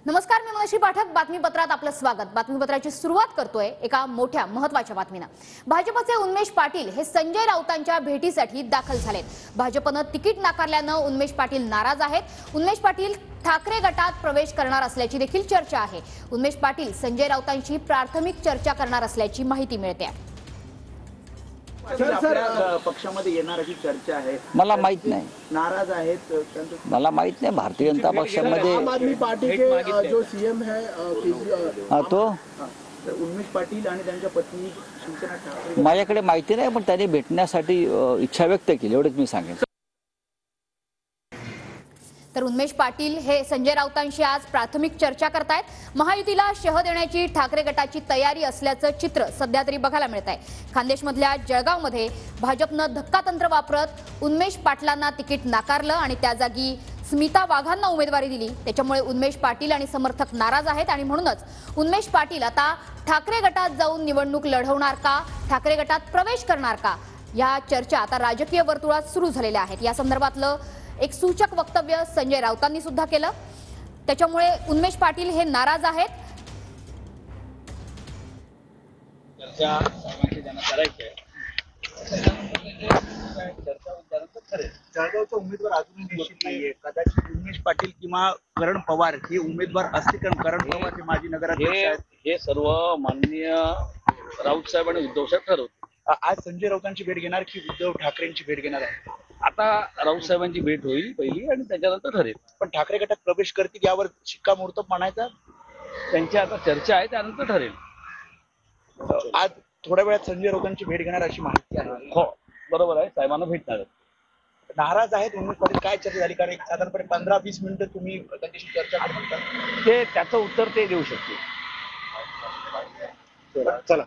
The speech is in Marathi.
नमस्कार, मी मनोश्री पाठक. बातमीपत्रात आपलं स्वागत. बातमीपत्राची सुरुवात करतोय एका मोठ्या महत्त्वाच्या बातमीनं. भाजपचे उन्मेष पाटील हे संजय राऊतांच्या भेटीसाठी दाखल झालेत. भाजपनं तिकीट नाकारल्यानं उन्मेष पाटील नाराज आहेत. उन्मेष पाटील ठाकरे गटात प्रवेश करणार असल्याची देखील चर्चा आहे. उन्मेष पाटील संजय राऊतांशी प्राथमिक चर्चा करणार असल्याची माहिती मिळते. पक्षामध्ये येणार अशी चर्चा आहे. मला माहित नाही, नाराज आहेत. मला माहित नाही. भारतीय जनता पक्षामध्ये आम आदमी पार्टी के जो सीएम है तो उन्मेष पाटील आणि त्यांच्या पत्नी शिवसेना ठाकरे. माझ्याकडे माहिती नाही, पण त्यांनी भेटण्यासाठी इच्छा व्यक्त केली, एवढंच मी सांगेन. तर उन्मेष पाटील हे संजय राऊतांशी आज प्राथमिक चर्चा करतायत. महायुतीला शह देण्याची ठाकरे गटाची तयारी असल्याचं चित्र सध्या तरी बघायला मिळत आहे. खान्देशमधल्या जळगावमध्ये भाजपनं धक्कातंत्र वापरत उन्मेष पाटलांना तिकीट नाकारलं आणि त्या जागी स्मिता वाघांना उमेदवारी दिली. त्याच्यामुळे उन्मेष पाटील आणि समर्थक नाराज आहेत आणि म्हणूनच उन्मेष पाटील आता ठाकरे गटात जाऊन निवडणूक लढवणार का, ठाकरे गटात प्रवेश करणार का, या चर्चा आता राजकीय वर्तुळात सुरू झालेल्या आहेत. या संदर्भातलं एक सूचक वक्तव्य संजय राऊतांनी सुद्धा केलं. त्याच्यामुळे उन्मेष पाटील हे नाराज आहेत. जळगावचा उमेदवार अजूनही निश्चित नाहीये. कदाचित उन्मेष पाटील किंवा करण पवार हे उमेदवार असतील, कारण करण पवार हे माजी नगराध्यक्ष आहेत. हे सर्व माननीय राऊत साहेब आणि उद्धव साहेब ठरवतील. आज संजय राऊतांची भेट घेणार की उद्धव ठाकरेंची भेट घेणार आहे? आता राऊत साहेबांची भेट होईल पहिली आणि त्याच्यानंतर ठरेल. पण ठाकरे गटात प्रवेश करतील यावर शिक्कामोर्तब म्हणायचा. त्यांची आता चर्चा आहे, त्यानंतर ठरेल. आज थोड्या वेळात संजय राऊतांची भेट घेणार अशी माहिती आहे. हो, बरोबर आहे, साहेबांना भेटणार आहेत. नाराज आहेत उन्मेष पाटील. काय चर्चा झाली? कारण एक साधारणपणे 15-20 मिनिटं तुम्ही त्यांच्याशी चर्चा करता. ते त्याचं उत्तर ते देऊ शकतील. चला.